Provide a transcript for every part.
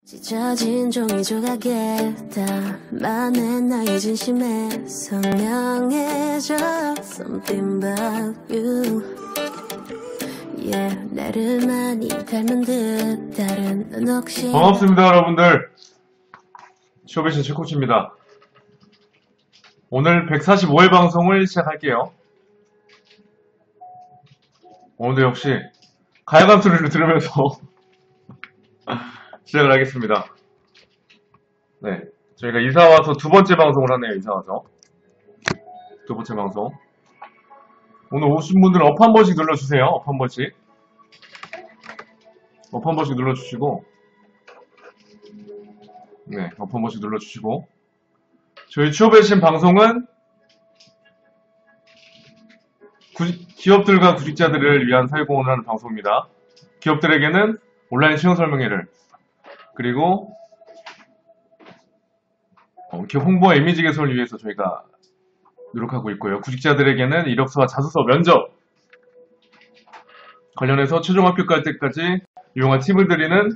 찢어진 종이 조각에 담아낸 나의 진심에 선명해져 Something about you Yeah, 나를 많이 닮은 듯 다른 넌 혹시 반갑습니다 여러분들. 쇼베신 최코치입니다. 오늘 145회 방송을 시작할게요. 오늘도 역시 가야감 소리를 들으면서 시작을 하겠습니다. 네, 저희가 이사와서 두 번째 방송을 하네요. 이사와서 두 번째 방송. 오늘 오신 분들은 업 한 번씩 눌러주세요. 업 한 번씩. 업 한 번씩 눌러주시고, 네, 업 한 번씩 눌러주시고. 저희 취업외신 방송은 기업들과 구직자들을 위한 사회공헌을 하는 방송입니다. 기업들에게는 온라인 채용 설명회를, 그리고 기업 홍보와 이미지 개선을 위해서 저희가 노력하고 있고요. 구직자들에게는 이력서와 자소서, 면접 관련해서 최종 합격할 때까지 유용한 팁을 드리는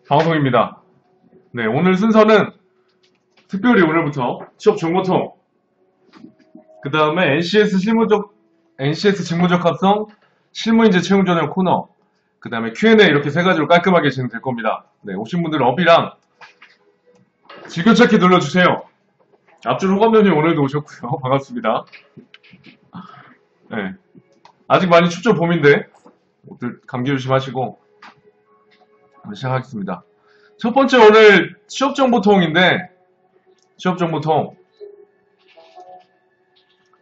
방송입니다. 네, 오늘 순서는 특별히 오늘부터 취업 정보통, 그 다음에 NCS 직무적 합성 실무인재 채용 전형 코너, 그 다음에 Q&A 이렇게 세 가지로 깔끔하게 진행될 겁니다. 네, 오신 분들은 업이랑 즐겨찾기 눌러주세요. 앞줄 호감면님 오늘도 오셨고요. 반갑습니다. 네, 아직 많이 춥죠, 봄인데. 감기 조심하시고 시작하겠습니다. 첫 번째 오늘 취업정보통인데, 취업정보통.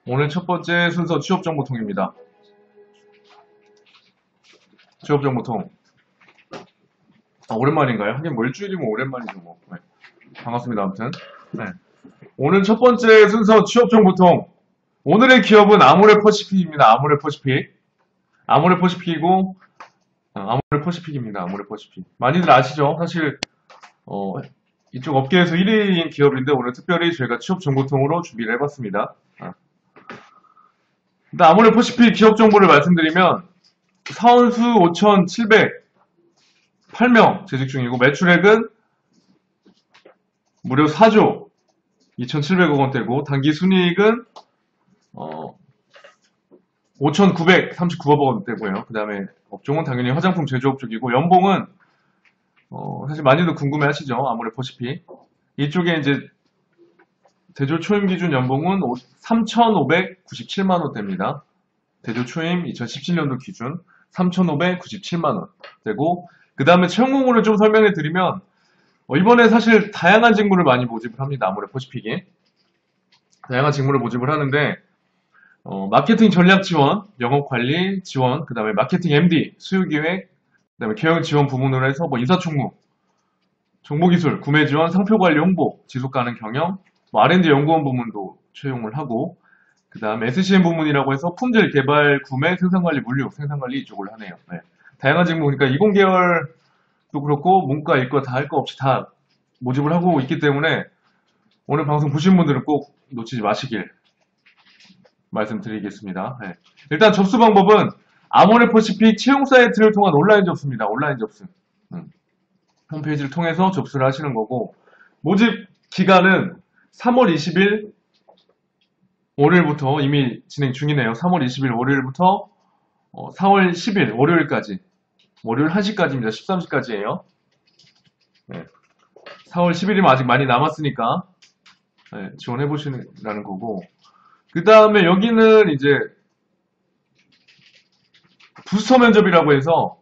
오늘 첫 번째 순서 취업정보통입니다. 취업정보통. 오랜만인가요? 하긴 뭐 일주일이면 오랜만이죠, 뭐. 네. 반갑습니다, 아무튼. 네. 오늘 첫 번째 순서 취업정보통. 오늘의 기업은 아모레퍼시픽입니다. 아모레퍼시픽. 아모레퍼시픽이고, 아모레퍼시픽입니다. 아모레퍼시픽. 많이들 아시죠? 사실, 이쪽 업계에서 1위인 기업인데, 오늘 특별히 저희가 취업정보통으로 준비를 해봤습니다. 일단 아모레퍼시픽 기업 정보를 말씀드리면, 사원수 5,708명 재직 중이고, 매출액은 무려 4조 2,700억 원대고, 단기 순이익은 5,939억 원대고요. 그 다음에 업종은 당연히 화장품 제조업 쪽이고, 연봉은 사실 많이들 궁금해 하시죠? 아모레퍼시픽. 이쪽에 이제 대졸 초임 기준 연봉은 3,597만 원대입니다. 대졸 초임 2017년도 기준 3,597만 원대고, 그 다음에 채용 공고를 좀 설명해 드리면, 이번에 사실 다양한 직무를 많이 모집을 합니다. 아모레퍼시픽이. 다양한 직무를 모집을 하는데, 마케팅 전략 지원, 영업관리 지원, 그 다음에 마케팅 MD, 수요기획, 그 다음에 경영 지원 부문으로 해서 인사총무, 정보기술, 구매 지원, 상표관리 홍보, 지속가능 경영, R&D 연구원 부문도 채용을 하고, 그 다음에 SCM 부문이라고 해서 품질 개발, 구매, 생산관리, 물류, 생산관리 이쪽을 하네요. 네. 다양한 직무니까 이공계열도 그렇고 문과, 이과 다 할 거 없이 다 모집을 하고 있기 때문에 오늘 방송 보신 분들은 꼭 놓치지 마시길 말씀드리겠습니다. 네. 일단 접수 방법은 아모레퍼시픽 채용 사이트를 통한 온라인 접수입니다. 온라인 접수. 홈페이지를 통해서 접수를 하시는 거고, 모집 기간은 3월 20일 월요일부터 이미 진행 중이네요. 3월 20일 월요일부터 4월 10일 월요일까지, 월요일 1시까지입니다. 13시까지예요. 네. 4월 10일이면 아직 많이 남았으니까 네, 지원해보시라는 거고, 그 다음에 여기는 이제 부스터 면접이라고 해서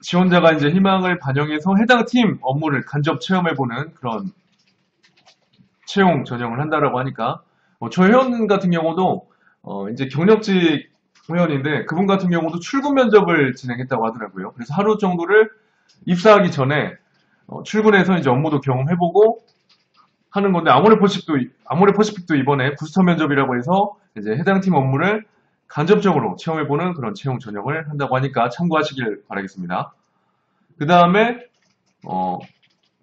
지원자가 이제 희망을 반영해서 해당 팀 업무를 간접 체험해보는 그런 채용 전형을 한다라고 하니까, 저 회원 같은 경우도 이제 경력직 회원인데, 그분 같은 경우도 출근 면접을 진행했다고 하더라고요. 그래서 하루 정도를 입사하기 전에 출근해서 이제 업무도 경험해보고 하는 건데, 아모레퍼시픽도 이번에 부스터 면접이라고 해서 이제 해당 팀 업무를 간접적으로 체험해보는 그런 채용 전형을 한다고 하니까 참고하시길 바라겠습니다. 그 다음에,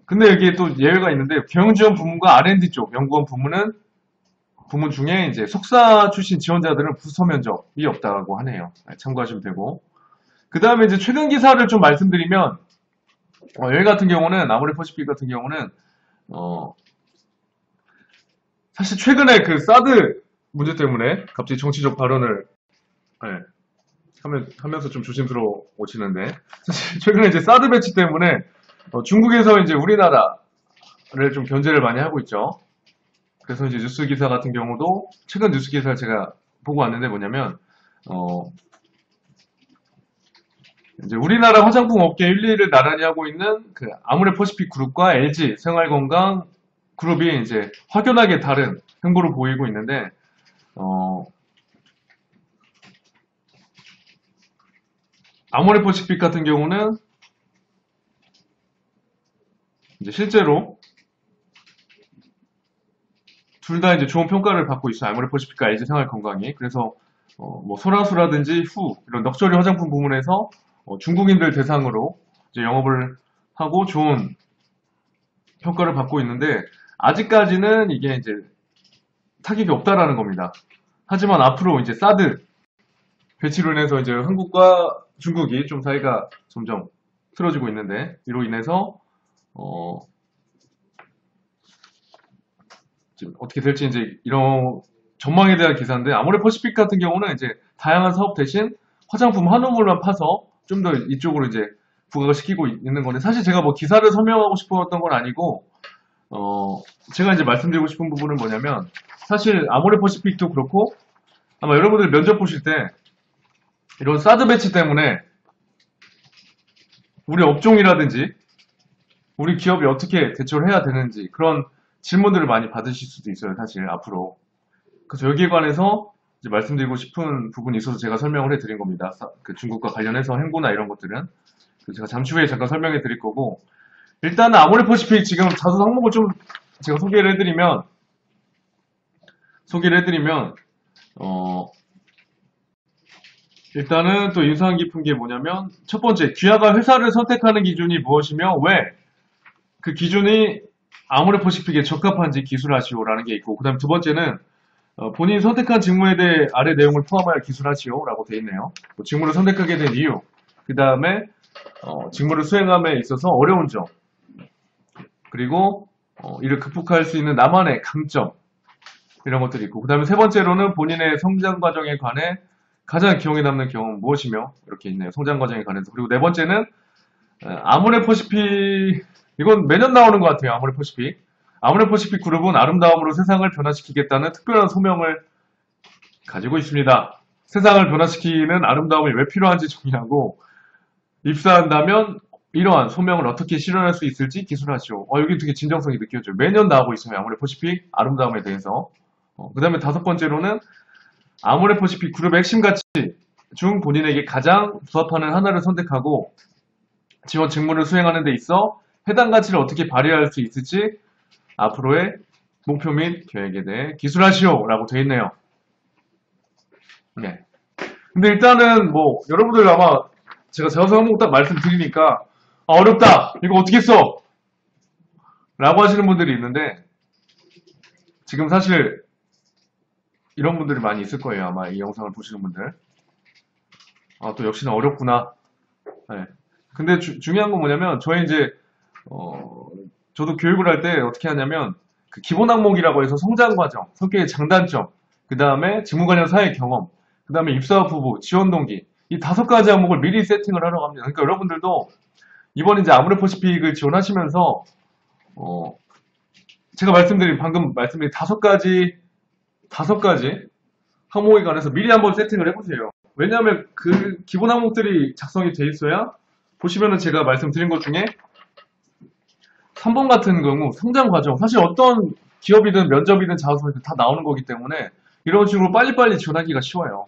근데 여기에 또 예외가 있는데, 경영지원 부문과 R&D 쪽 연구원 부문 중에 이제 석사 출신 지원자들은 부스터 면접이 없다고 하네요. 참고하시면 되고, 그 다음에 이제 최근 기사를 좀 말씀드리면, 여기 같은 경우는, 아모레퍼시픽 같은 경우는, 사실 최근에 그 사드 문제 때문에 갑자기 정치적 발언을, 네, 하면서 좀 조심스러워지는데, 사실 최근에 이제 사드 배치 때문에, 중국에서 이제 우리나라를 좀 견제를 많이 하고 있죠. 그래서 이제 뉴스 기사 같은 경우도, 최근 뉴스 기사를 제가 보고 왔는데 뭐냐면, 이제 우리나라 화장품 업계 1위를 나란히 하고 있는 그 아모레퍼시픽 그룹과 LG 생활건강 그룹이 이제 확연하게 다른 행보를 보이고 있는데, 아모레퍼시픽 같은 경우는 이제 실제로 둘 다 이제 좋은 평가를 받고 있어요. 아모레퍼시픽과 LG 생활건강이. 그래서 뭐 소라수라든지 후 이런 럭셔리 화장품 부문에서 중국인들 대상으로 이제 영업을 하고 좋은 평가를 받고 있는데 아직까지는 이게 이제 타격이 없다라는 겁니다. 하지만 앞으로 이제 사드 배치로 인해서 이제 한국과 중국이 좀 사이가 점점 틀어지고 있는데 이로 인해서 지금 어떻게 될지 이제 이런 전망에 대한 기사인데 아모레퍼시픽 같은 경우는 이제 다양한 사업 대신 화장품 한우물만 파서 좀 더 이쪽으로 이제 부각을 시키고 있는 건데 사실 제가 뭐 기사를 설명하고 싶었던 건 아니고 제가 이제 말씀드리고 싶은 부분은 뭐냐면 사실 아모레퍼시픽도 그렇고 아마 여러분들 면접 보실 때 이런 사드 배치 때문에 우리 업종이라든지 우리 기업이 어떻게 대처를 해야 되는지 그런 질문들을 많이 받으실 수도 있어요, 사실 앞으로. 그래서 여기에 관해서 이제 말씀드리고 싶은 부분이 있어서 제가 설명을 해드린 겁니다. 그 중국과 관련해서 행보나 이런 것들은. 그래서 제가 잠시 후에 잠깐 설명해 드릴 거고 일단은 아모레퍼시픽 지금 자수 항목을 좀 제가 소개를 해드리면 일단은 또 인상 깊은 게 뭐냐면 첫 번째 귀하가 회사를 선택하는 기준이 무엇이며 왜 그 기준이 아모레퍼시픽에 적합한지 기술하시오라는 게 있고 그 다음 두 번째는 본인이 선택한 직무에 대해 아래 내용을 포함하여 기술하시오라고 되어 있네요. 직무를 선택하게 된 이유 그 다음에 직무를 수행함에 있어서 어려운 점 그리고 이를 극복할 수 있는 나만의 강점 이런 것들이 있고 그 다음에 세 번째로는 본인의 성장 과정에 관해 가장 기억에 남는 경험은 무엇이며 이렇게 있네요. 성장 과정에 관해서. 그리고 네 번째는 아모레퍼시픽 이건 매년 나오는 것 같아요. 아모레퍼시픽 그룹은 아름다움으로 세상을 변화시키겠다는 특별한 소명을 가지고 있습니다. 세상을 변화시키는 아름다움이 왜 필요한지 정의하고 입사한다면 이러한 소명을 어떻게 실현할 수 있을지 기술하시오. 여기 되게 진정성이 느껴져요. 매년 나오고 있어요. 아모레퍼시픽 아름다움에 대해서. 그 다음에 다섯 번째로는 아모레퍼시픽 그룹의 핵심 가치 중 본인에게 가장 부합하는 하나를 선택하고 지원 직무를 수행하는 데 있어 해당 가치를 어떻게 발휘할 수 있을지 앞으로의 목표 및 계획에 대해 기술하시오 라고 되어 있네요. 네. 근데 일단은 뭐 여러분들 아마 제가 자수 항목 딱 말씀드리니까 어렵다 이거 어떻게 써 라고 하시는 분들이 있는데 지금 사실 이런 분들이 많이 있을 거예요. 아마 이 영상을 보시는 분들. 또 역시나 어렵구나. 네. 근데 중요한 건 뭐냐면 저희 이제 저도 교육을 할 때 어떻게 하냐면 그 기본 항목이라고 해서 성장 과정, 성격의 장단점, 그 다음에 직무 관련 사회 경험, 그 다음에 입사 후보, 지원 동기 이 5가지 항목을 미리 세팅을 하려고 합니다. 그러니까 여러분들도 이번 이제 아모레퍼시픽을 지원하시면서 제가 방금 말씀드린 5가지 항목에 관해서 미리 한번 세팅을 해보세요. 왜냐하면 그 기본 항목들이 작성이 돼 있어야 보시면은 제가 말씀드린 것 중에 3번 같은 경우 성장 과정 사실 어떤 기업이든 면접이든 자소서든 다 나오는 거기 때문에 이런 식으로 빨리빨리 지원하기가 쉬워요.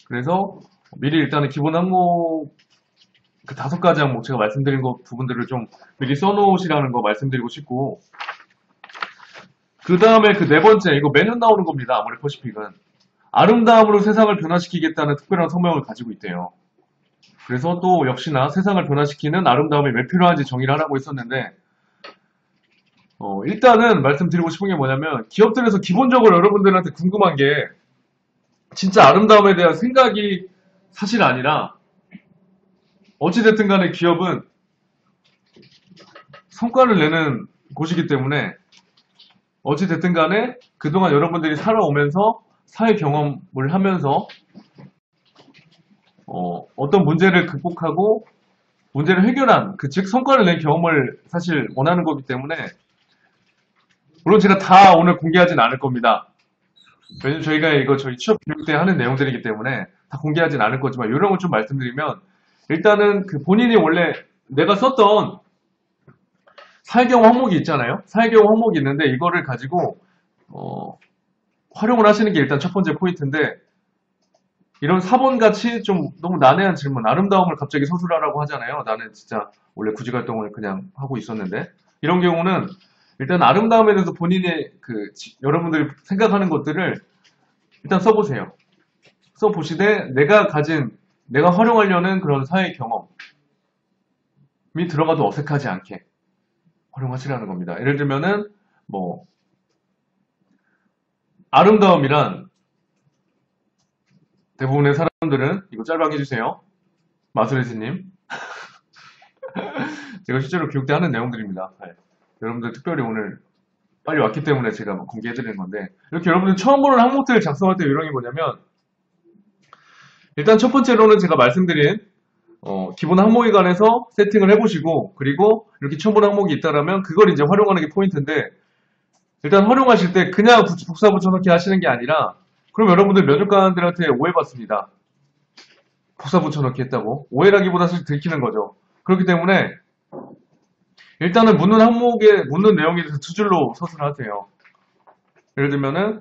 그래서 미리 일단은 기본 항목 그 5가지 항목 제가 말씀드린 것 부분들을 좀 미리 써놓으시라는 거 말씀드리고 싶고 그 다음에 그 네 번째 이거 매년 나오는 겁니다. 아모레퍼시픽은 아름다움으로 세상을 변화시키겠다는 특별한 소명을 가지고 있대요. 그래서 또 역시나 세상을 변화시키는 아름다움이 왜 필요한지 정의를 하라고 했었는데 일단은 말씀드리고 싶은 게 뭐냐면 기업들에서 기본적으로 여러분들한테 궁금한 게 진짜 아름다움에 대한 생각이 사실 아니라 어찌됐든 간에 기업은 성과를 내는 곳이기 때문에 어찌됐든 간에 그동안 여러분들이 살아오면서 사회 경험을 하면서 어떤 문제를 극복하고 문제를 해결한 즉 성과를 낸 경험을 사실 원하는 거기 때문에 물론 제가 다 오늘 공개하진 않을 겁니다. 왜냐면 저희가 이거 저희 취업 교육 때 하는 내용들이기 때문에 다 공개하진 않을 거지만 이런 걸 좀 말씀드리면 일단은 그 본인이 원래 내가 썼던 사회경험 항목이 있잖아요. 사회경험 항목이 있는데 이거를 가지고 활용을 하시는 게 일단 첫 번째 포인트인데 이런 사본같이 좀 너무 난해한 질문, 아름다움을 갑자기 서술하라고 하잖아요. 나는 진짜 원래 구직활동을 그냥 하고 있었는데 이런 경우는 일단 아름다움에 대해서 본인의 여러분들이 생각하는 것들을 일단 써보세요. 써보시되 내가 활용하려는 그런 사회 경험이 들어가도 어색하지 않게 활용하시라는 겁니다. 예를 들면은 아름다움이란 대부분의 사람들은 이거 짤방 해주세요. 마술혜진님. 제가 실제로 교육 때 하는 내용들입니다. 네. 여러분들 특별히 오늘 빨리 왔기 때문에 제가 공개해드리는 건데 이렇게 여러분들 처음 보는 항목들을 작성할 때 요령이 뭐냐면 일단 첫 번째로는 제가 말씀드린 기본 항목에 관해서 세팅을 해보시고 그리고 이렇게 처음 보는 항목이 있다라면 그걸 이제 활용하는 게 포인트인데 일단 활용하실 때 그냥 복사 붙여넣기 하시는 게 아니라 그럼 여러분들 면접관들한테 오해받습니다. 복사 붙여넣기 했다고. 오해라기보다 사실 들키는 거죠. 그렇기 때문에 일단은 묻는 내용에 대해서 두 줄로 서술하세요. 예를 들면은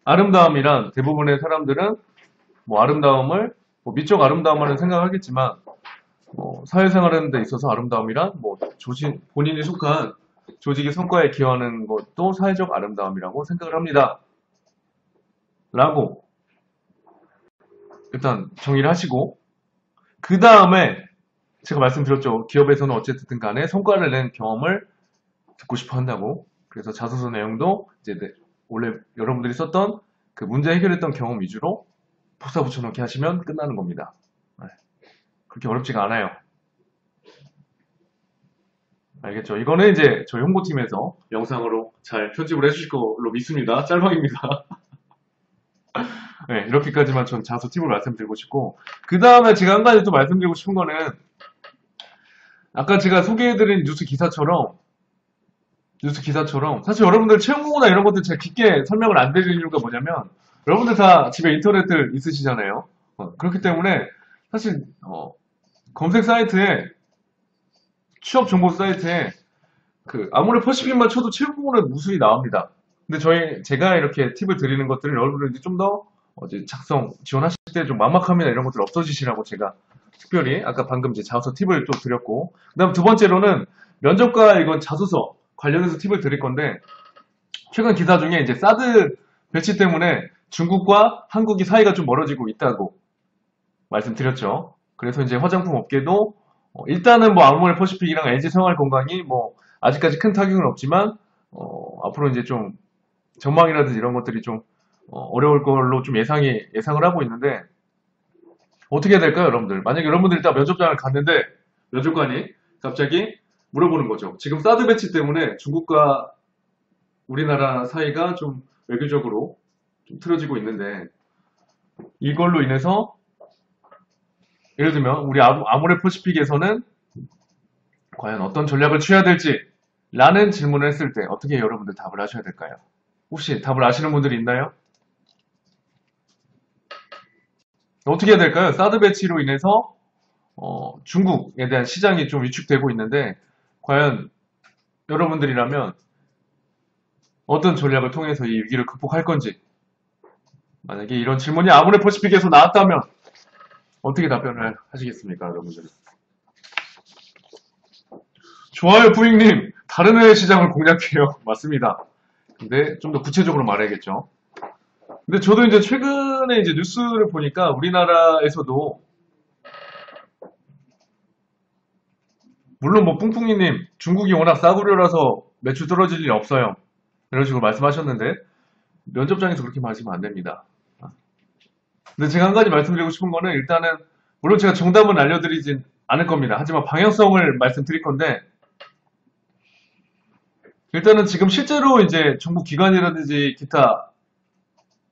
아름다움이란 대부분의 사람들은 아름다움을 미적 아름다움만은 생각하겠지만 사회생활하는 데 있어서 아름다움이란 본인이 속한 조직의 성과에 기여하는 것도 사회적 아름다움이라고 생각을 합니다. 라고 일단 정의를 하시고 그 다음에 제가 말씀드렸죠. 기업에서는 어쨌든 간에 성과를 낸 경험을 듣고 싶어 한다고. 그래서 자소서 내용도 이제 원래 여러분들이 썼던 그 문제 해결했던 경험 위주로 복사 붙여넣기 하시면 끝나는 겁니다. 네. 그렇게 어렵지가 않아요. 알겠죠? 이거는 이제 저희 홍보팀에서 영상으로 잘 편집을 해주실 걸로 믿습니다. 짤방입니다. 네, 이렇게까지만 전 자소 팁을 말씀드리고 싶고 그 다음에 제가 한 가지 또 말씀드리고 싶은 거는 아까 제가 소개해드린 뉴스 기사처럼 사실 여러분들 채용공고나 이런 것들 제가 깊게 설명을 안 드리는 이유가 뭐냐면 여러분들 다 집에 인터넷들 있으시잖아요. 그렇기 때문에 사실 검색 사이트에 취업 정보 사이트에 아무리 퍼시픽만 쳐도 채용공고는 무수히 나옵니다. 근데 제가 이렇게 팁을 드리는 것들을 여러분들이 좀 더 지원하실 때 좀 막막함이나 이런 것들 없어지시라고 제가 특별히 아까 방금 이제 자소서 팁을 또 드렸고 그 다음 두 번째로는 면접과 이건 자소서 관련해서 팁을 드릴 건데 최근 기사 중에 이제 사드 배치 때문에 중국과 한국이 사이가 좀 멀어지고 있다고 말씀드렸죠. 그래서 이제 화장품 업계도 일단은 아모레 퍼시픽이랑 LG생활건강이 아직까지 큰 타격은 없지만 앞으로 이제 좀 전망이라든지 이런 것들이 좀 어려울 걸로 좀 예상을 하고 있는데 어떻게 해야 될까요, 여러분들? 만약에 여러분들이 딱 면접장을 갔는데 면접관이 갑자기 물어보는 거죠. 지금 사드 배치 때문에 중국과 우리나라 사이가 좀 외교적으로 좀 틀어지고 있는데 이걸로 인해서 예를 들면 우리 아모레 퍼시픽에서는 과연 어떤 전략을 취해야 될지 라는 질문을 했을 때 어떻게 여러분들 답을 하셔야 될까요? 혹시 답을 아시는 분들이 있나요? 어떻게 해야 될까요? 사드 배치로 인해서 중국에 대한 시장이 좀 위축되고 있는데 과연 여러분들이라면 어떤 전략을 통해서 이 위기를 극복할 건지 만약에 이런 질문이 아모레 퍼시픽에서 나왔다면 어떻게 답변을 하시겠습니까, 여러분들? 좋아요, 부익님. 다른 해외 시장을 공략해요. 맞습니다. 근데 좀 더 구체적으로 말해야겠죠. 근데 저도 이제 최근에 이제 뉴스를 보니까 우리나라에서도 물론 뿡뿡이님 중국이 워낙 싸구려라서 매출 떨어질 일이 없어요. 이런 식으로 말씀하셨는데 면접장에서 그렇게 말하시면 안 됩니다. 근데 제가 한 가지 말씀드리고 싶은 거는 일단은 물론 제가 정답은 알려드리진 않을 겁니다. 하지만 방향성을 말씀드릴 건데, 일단은 지금 실제로 이제 정부 기관이라든지 기타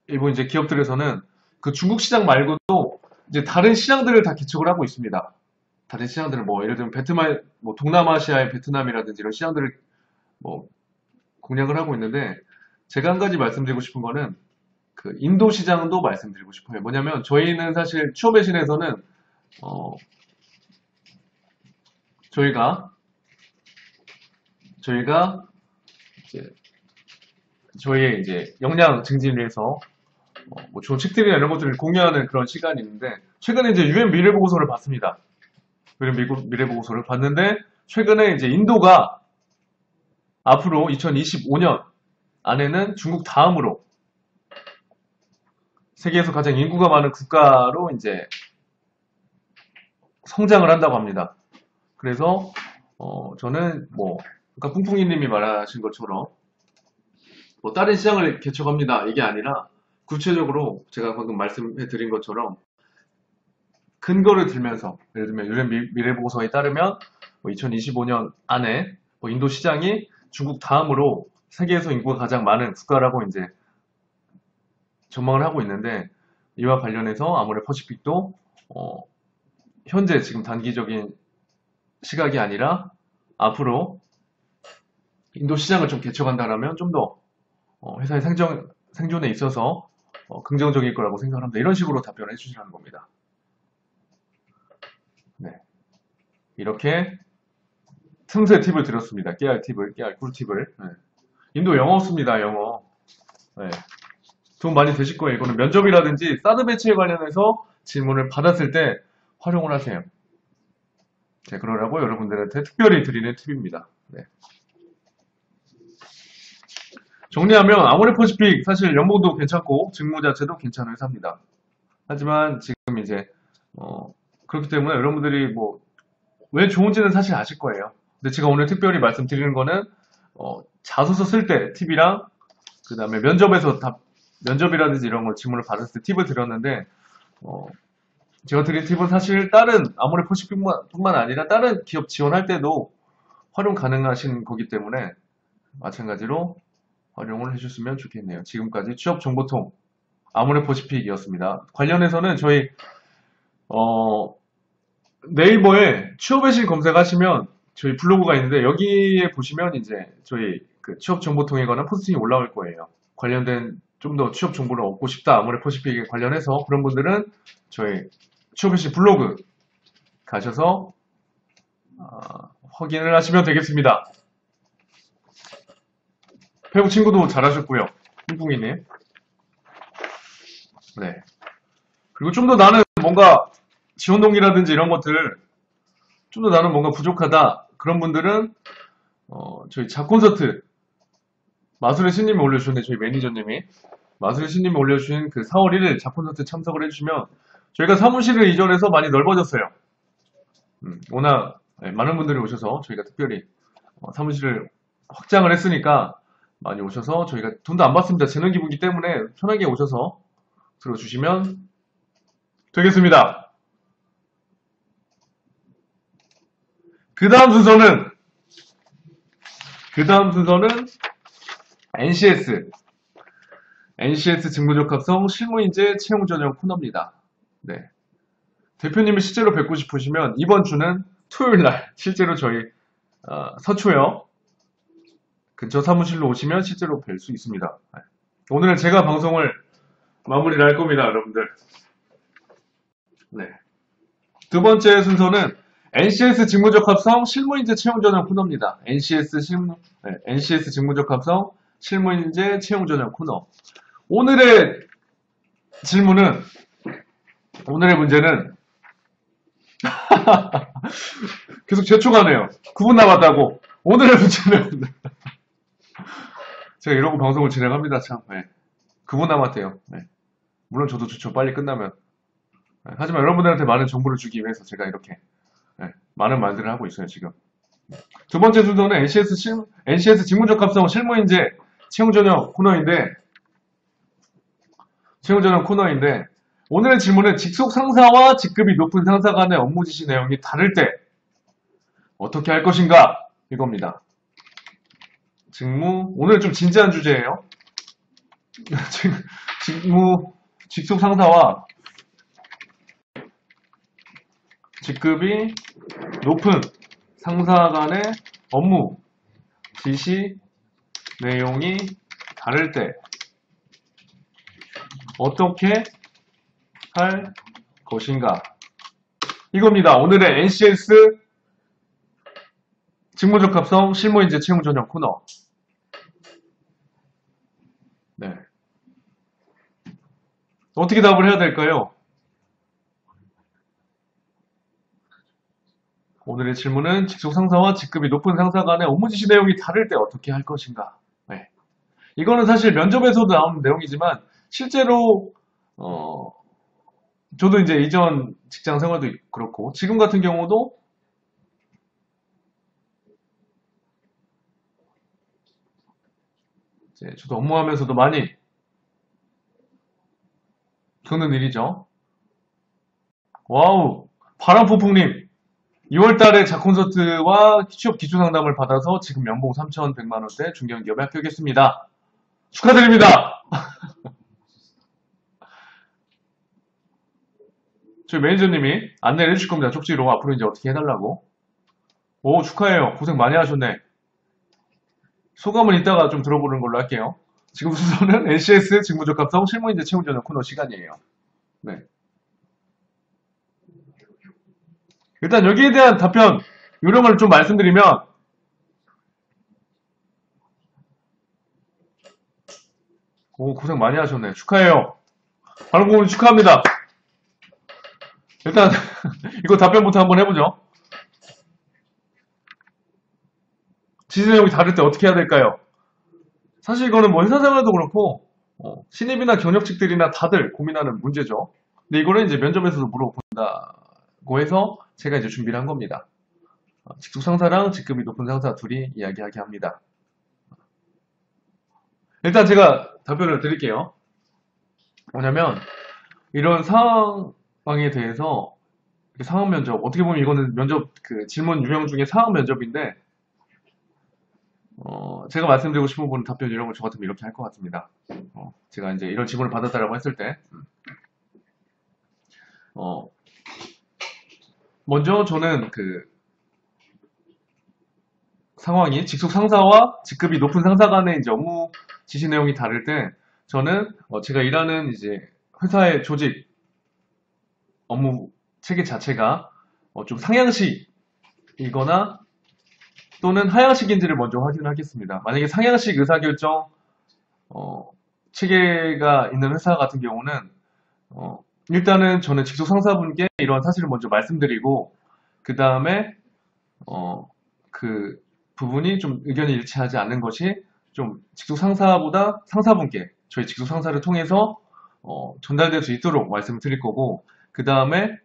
일부 이제 기업들에서는 그 중국 시장 말고도 이제 다른 시장들을 다 개척을 하고 있습니다. 다른 시장들을 뭐 예를 들면 베트남, 뭐 동남아시아의 베트남이라든지 이런 시장들을 뭐 공략을 하고 있는데, 제가 한 가지 말씀드리고 싶은 거는 그 인도 시장도 말씀드리고 싶어요. 뭐냐면 저희는 사실 취업외신에서는 저희가 이제 저희의 이제 역량 증진을 위해서 뭐 좋은 책들이나 이런 것들을 공유하는 그런 시간이 있는데, 최근에 이제 UN 미래보고서를 봤습니다. UN 미래보고서를 봤는데, 최근에 이제 인도가 앞으로 2025년 안에는 중국 다음으로 세계에서 가장 인구가 많은 국가로 이제 성장을 한다고 합니다. 그래서 저는 뭐 아까 뿡뿡이님이 말하신 것처럼 뭐 다른 시장을 개척합니다 이게 아니라, 구체적으로 제가 방금 말씀해 드린 것처럼 근거를 들면서, 예를 들면 UN 미래보고서에 따르면 뭐 2025년 안에 뭐 인도 시장이 중국 다음으로 세계에서 인구가 가장 많은 국가라고 이제 전망을 하고 있는데, 이와 관련해서 아모레퍼시픽도 현재 지금 단기적인 시각이 아니라 앞으로 인도 시장을 좀 개척한다라면 좀 더 회사의 생존에 있어서 긍정적일 거라고 생각합니다. 이런 식으로 답변을 해주시라는 겁니다. 네, 이렇게 틈새 팁을 드렸습니다. 깨알 꿀팁을. 네. 인도 영어 없습니다. 영어. 네. 돈 많이 드실 거예요. 이거는 면접이라든지 사드 배치에 관련해서 질문을 받았을 때 활용을 하세요. 네, 그러라고 여러분들한테 특별히 드리는 팁입니다. 네. 정리하면 아모레퍼시픽 사실 연봉도 괜찮고 직무 자체도 괜찮은 회사입니다. 하지만 지금 이제 그렇기 때문에 여러분들이 뭐 왜 좋은지는 사실 아실 거예요. 근데 제가 오늘 특별히 말씀드리는 거는 자소서 쓸 때 팁이랑, 그 다음에 면접이라든지 이런 걸 질문을 받았을 때 팁을 드렸는데, 제가 드린 팁은 사실 다른 아모레퍼시픽뿐만 아니라 다른 기업 지원할 때도 활용 가능하신 거기 때문에 마찬가지로 활용을 해주셨으면 좋겠네요. 지금까지 취업정보통 아모레퍼시픽이었습니다. 관련해서는 저희 네이버에 취업외신 검색하시면 저희 블로그가 있는데, 여기에 보시면 이제 저희 그 취업정보통에 관한 포스팅이 올라올 거예요. 관련된 좀 더 취업 정보를 얻고 싶다, 아모레퍼시픽에 관련해서, 그런 분들은 저희 취업외신 블로그 가셔서 확인을 하시면 되겠습니다. 페북 친구도 잘하셨고요. 뿡뿡이님. 네. 그리고 좀 더 나는 뭔가 지원 동기라든지 이런 것들 좀 더 나는 뭔가 부족하다, 그런 분들은 저희 잡콘서트 마술의 신님이 올려주셨는데, 저희 매니저님이 마술의 신님이 올려주신 그 4월 1일 잡콘서트 참석을 해주시면 저희가 사무실을 이전해서 많이 넓어졌어요. 워낙 많은 분들이 오셔서 저희가 특별히 사무실을 확장을 했으니까 많이 오셔서, 저희가 돈도 안 받습니다. 재능 기부기 때문에 편하게 오셔서 들어주시면 되겠습니다. 그 다음 순서는 NCS 직무적합성 실무인재 채용 전형 코너입니다. 네. 대표님을 실제로 뵙고 싶으시면 이번 주는 토요일날 실제로 저희 서초역 근처 사무실로 오시면 실제로 뵐 수 있습니다. 네. 오늘은 제가 방송을 마무리를 할 겁니다, 여러분들. 네. 두 번째 순서는 NCS 직무적합성 실무인재 채용 전형 코너입니다. NCS 직무적합성 실무인재 채용 전형 코너. 오늘의 문제는 계속 재촉하네요. 9분 남았다고. 오늘의 문제는 제가 이러고 방송을 진행합니다, 참. 네. 9분 남았대요. 네. 물론 저도 좋죠, 빨리 끝나면. 네. 하지만 여러분들한테 많은 정보를 주기 위해서 제가 이렇게 많은 말들을 하고 있어요, 지금. 두 번째 순서는 NCS 직무적합성 실무인재 채용 전형 코너인데, 오늘의 질문은 직속 상사와 직급이 높은 상사 간의 업무 지시 내용이 다를 때 어떻게 할 것인가? 이겁니다. 오늘 좀 진지한 주제예요. 직속 상사와 직급이 높은 상사 간의 업무 지시 내용이 다를 때 어떻게 할 것인가? 이겁니다. 오늘의 NCS 직무적합성 실무인재 채용 전형 코너. 네. 어떻게 답을 해야 될까요? 오늘의 질문은 직속 상사와 직급이 높은 상사 간의 업무 지시 내용이 다를 때 어떻게 할 것인가? 네. 이거는 사실 면접에서도 나오는 내용이지만 실제로 저도 이제 이전 직장 생활도 그렇고 지금 같은 경우도 이제 저도 업무하면서도 많이 겪는 일이죠. 와우, 바람폭풍님 2월달에 자콘서트와 취업 기초상담을 받아서 지금 연봉 3,100만원대 중견기업에 합격했습니다. 축하드립니다. 저희 매니저님이 안내를 해주실 겁니다. 쪽지로 앞으로 이제 어떻게 해달라고. 오, 축하해요. 고생 많이 하셨네. 소감은 이따가 좀 들어보는 걸로 할게요. 지금 순서는 NCS 직무적합성 실무인재 채용 전형 코너 시간이에요. 네. 일단 여기에 대한 답변 요령을 좀 말씀드리면 오, 고생 많이 하셨네. 축하해요. 발음공을 축하합니다. 일단 이거 답변부터 한번 해보죠. 지시 내용이 다를 때 어떻게 해야 될까요? 사실 이거는 뭐 회사 생활도 그렇고 신입이나 경력직들이나 다들 고민하는 문제죠. 근데 이거는 이제 면접에서도 물어본다고 해서 제가 이제 준비를 한 겁니다. 직속 상사랑 직급이 높은 상사 둘이 이야기하게 합니다. 일단 제가 답변을 드릴게요. 뭐냐면 이런 상황에 대해서 상황 면접, 어떻게 보면 이거는 면접 그 질문 유형 중에 상황 면접인데 제가 말씀드리고 싶은 부분은 답변 이런 걸 저 같으면 이렇게 할 것 같습니다. 제가 이제 이런 질문을 받았다라고 했을 때 먼저 저는 그 상황이 직속 상사와 직급이 높은 상사 간의 이제 업무 지시 내용이 다를 때 저는 제가 일하는 이제 회사의 조직 업무 체계 자체가 좀 상향식이거나 또는 하향식인지를 먼저 확인하겠습니다. 만약에 상향식 의사결정 체계가 있는 회사 같은 경우는 일단은 저는 직속 상사분께 이런 사실을 먼저 말씀드리고 그 다음에 그 부분이 좀 의견이 일치하지 않는 것이 좀 직속 상사보다 상사분께 저희 직속 상사를 통해서 전달될 수 있도록 말씀을 드릴 거고 그 다음에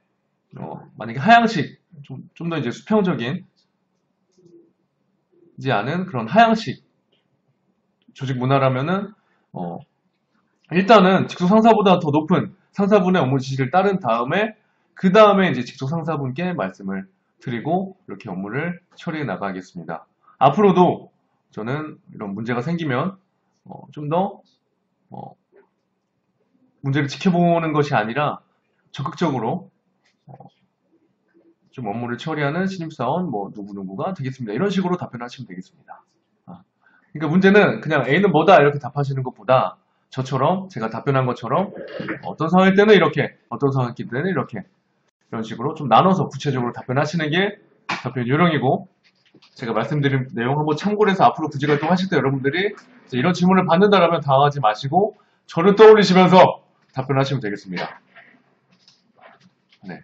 만약에 하향식 좀 더 이제 수평적인 이지 않은 그런 하향식 조직 문화라면은 일단은 직속 상사보다 더 높은 상사분의 업무 지시를 따른 다음에 그 다음에 이제 직속 상사분께 말씀을 드리고 이렇게 업무를 처리해 나가겠습니다. 앞으로도 저는 이런 문제가 생기면 좀 더 문제를 지켜보는 것이 아니라 적극적으로 좀 업무를 처리하는 신입사원 뭐 누구누구가 되겠습니다. 이런 식으로 답변하시면 되겠습니다. 그러니까 문제는 그냥 A는 뭐다 이렇게 답하시는 것보다 저처럼 제가 답변한 것처럼 어떤 상황일 때는 이렇게 어떤 상황일 때는 이렇게 이런 식으로 좀 나눠서 구체적으로 답변하시는 게 답변 요령이고 제가 말씀드린 내용 한번 참고를 해서 앞으로 구직활동 하실 때 여러분들이 이런 질문을 받는다라면 당황하지 마시고 저를 떠올리시면서 답변하시면 되겠습니다. 네.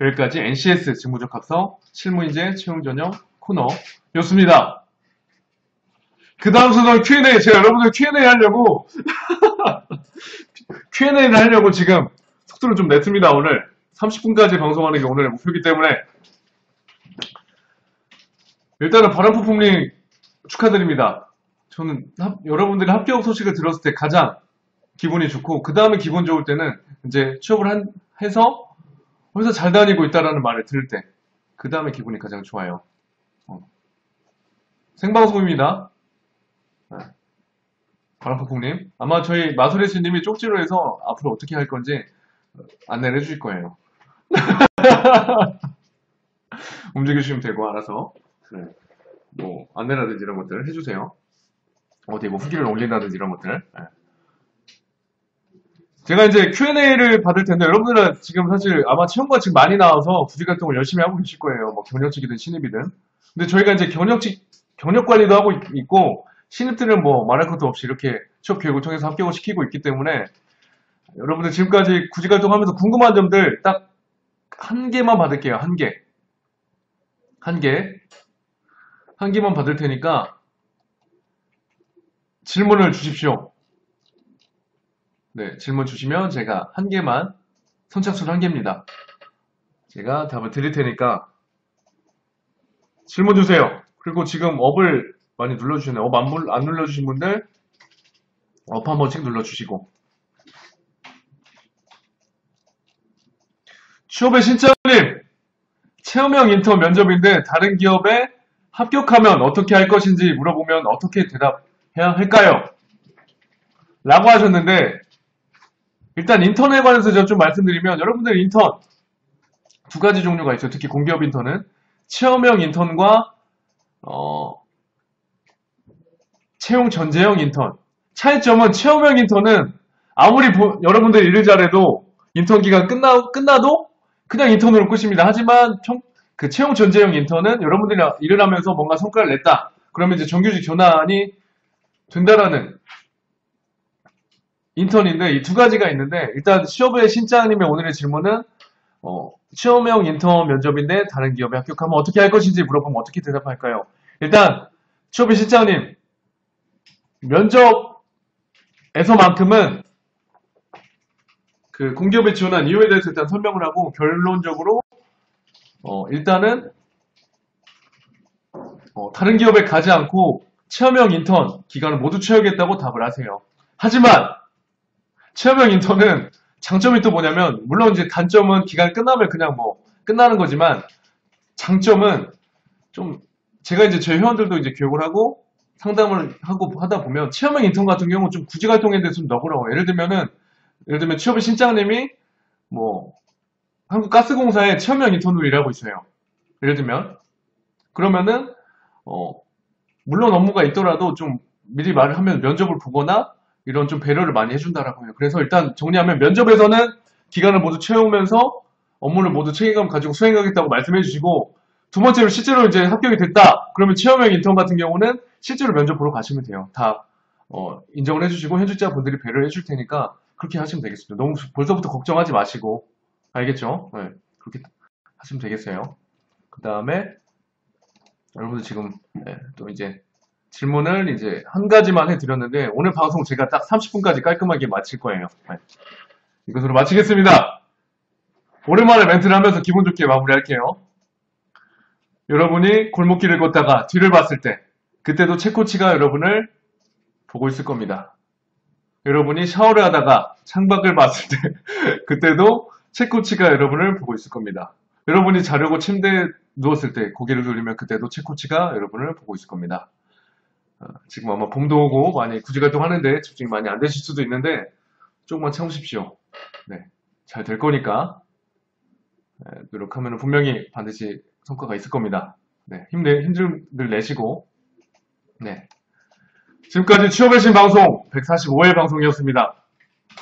여기까지 NCS 직무적합성 실무인재 채용 전형 코너였습니다. 그 다음 순서는 Q&A. 제가 여러분들 Q&A 하려고 Q&A를 하려고 지금 속도를 좀 냈습니다. 오늘 30분까지 방송하는 게 오늘의 목표이기 때문에 일단은 바람폭풍님 축하드립니다. 저는 여러분들이 합격 소식을 들었을 때 가장 기분이 좋고, 그 다음에 기분 좋을 때는 이제 취업을 해서 회사 잘 다니고 있다라는 말을 들을 때, 그 다음에 기분이 가장 좋아요. 생방송입니다. 바람폭풍님. 아마 저희 마소레스님이 쪽지로 해서 앞으로 어떻게 할 건지 안내를 해주실 거예요. 움직여주시면 되고, 알아서. 네. 뭐, 안내라든지 이런 것들 해주세요. 어디 뭐 후기를 올린다든지 이런 것들. 네. 제가 이제 Q&A를 받을 텐데, 여러분들은 지금 사실 아마 체험과 지금 많이 나와서 구직 활동을 열심히 하고 계실 거예요. 뭐 경력직이든 신입이든. 근데 저희가 이제 경력 관리도 하고 있고, 신입들은 뭐 말할 것도 없이 이렇게 취업 교육을 통해서 합격을 시키고 있기 때문에, 여러분들 지금까지 구직 활동하면서 궁금한 점들 딱 한 개만 받을게요. 한 개. 한 개만 받을 테니까 질문을 주십시오. 네, 질문 주시면 제가 한 개만, 선착순 한 개입니다. 제가 답을 드릴 테니까 질문 주세요. 그리고 지금 업을 많이 눌러주시네요. 업 안 눌러주신 분들 업 한 번씩 눌러주시고. 취업의 신짜님, 체험형 인턴 면접인데 다른 기업에 합격하면 어떻게 할 것인지 물어보면 어떻게 대답해야 할까요? 라고 하셨는데, 일단 인턴에 관해서 제가 좀 말씀드리면, 여러분들 인턴 두 가지 종류가 있어요. 특히 공기업 인턴은 체험형 인턴과 채용 전제형 인턴. 차이점은 체험형 인턴은 아무리 여러분들이 일을 잘해도 인턴 기간 끝나도 그냥 인턴으로 끝입니다. 하지만 그 채용 전제형 인턴은 여러분들이 일을 하면서 뭔가 성과를 냈다. 그러면 이제 정규직 전환이 된다라는 인턴인데, 이 두 가지가 있는데, 일단 취업의 신짜님의 오늘의 질문은 체험형 인턴 면접인데 다른 기업에 합격하면 어떻게 할 것인지 물어보면 어떻게 대답할까요? 일단 취업의 신짜님, 면접에서만큼은 그 공기업에 지원한 이유에 대해서 일단 설명을 하고, 결론적으로 일단은 다른 기업에 가지 않고 체험형 인턴 기간을 모두 채우겠다고 답을 하세요. 하지만 체험형 인턴은 장점이 또 뭐냐면, 물론 이제 단점은 기간 끝나면 그냥 뭐 끝나는 거지만, 장점은 좀, 제가 이제 저희 회원들도 이제 교육을 하고 상담을 하고 하다 보면 체험형 인턴 같은 경우는 좀 구직 활동에 대해서 좀 너그러워요. 예를 들면 취업의 신장님이 뭐 한국가스공사에 체험형 인턴으로 일하고 있어요. 예를 들면 그러면은 물론 업무가 있더라도 좀 미리 말을 하면 면접을 보거나 이런 좀 배려를 많이 해준다라고 해요. 그래서 일단 정리하면, 면접에서는 기간을 모두 채우면서 업무를 모두 책임감 가지고 수행하겠다고 말씀해 주시고, 두 번째로 실제로 이제 합격이 됐다. 그러면 체험형 인턴 같은 경우는 실제로 면접 보러 가시면 돼요. 다 인정을 해주시고 현직자분들이 배려를 해줄 테니까 그렇게 하시면 되겠습니다. 너무 벌써부터 걱정하지 마시고, 알겠죠? 네, 그렇게 하시면 되겠어요. 그 다음에 여러분들 지금 또 이제 질문을 이제 한 가지만 해드렸는데, 오늘 방송 제가 딱 30분까지 깔끔하게 마칠 거예요. 네. 이것으로 마치겠습니다. 오랜만에 멘트를 하면서 기분 좋게 마무리할게요. 여러분이 골목길을 걷다가 뒤를 봤을 때, 그때도 채코치가 여러분을 보고 있을 겁니다. 여러분이 샤워를 하다가 창밖을 봤을 때, 그때도 채코치가 여러분을 보고 있을 겁니다. 여러분이 자려고 침대에 누웠을 때 고개를 돌리면 그때도 채코치가 여러분을 보고 있을 겁니다. 지금 아마 봄도 오고 많이 구직활동 하는데 집중이 많이 안 되실 수도 있는데 조금만 참으십시오. 네, 잘 될 거니까 노력하면 분명히 반드시 성과가 있을 겁니다. 네, 힘들 내시고. 네, 지금까지 취업의 신 방송 145회 방송이었습니다.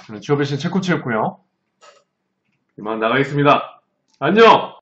저는 취업의 신 채코치였고요. 이만 나가겠습니다. 안녕!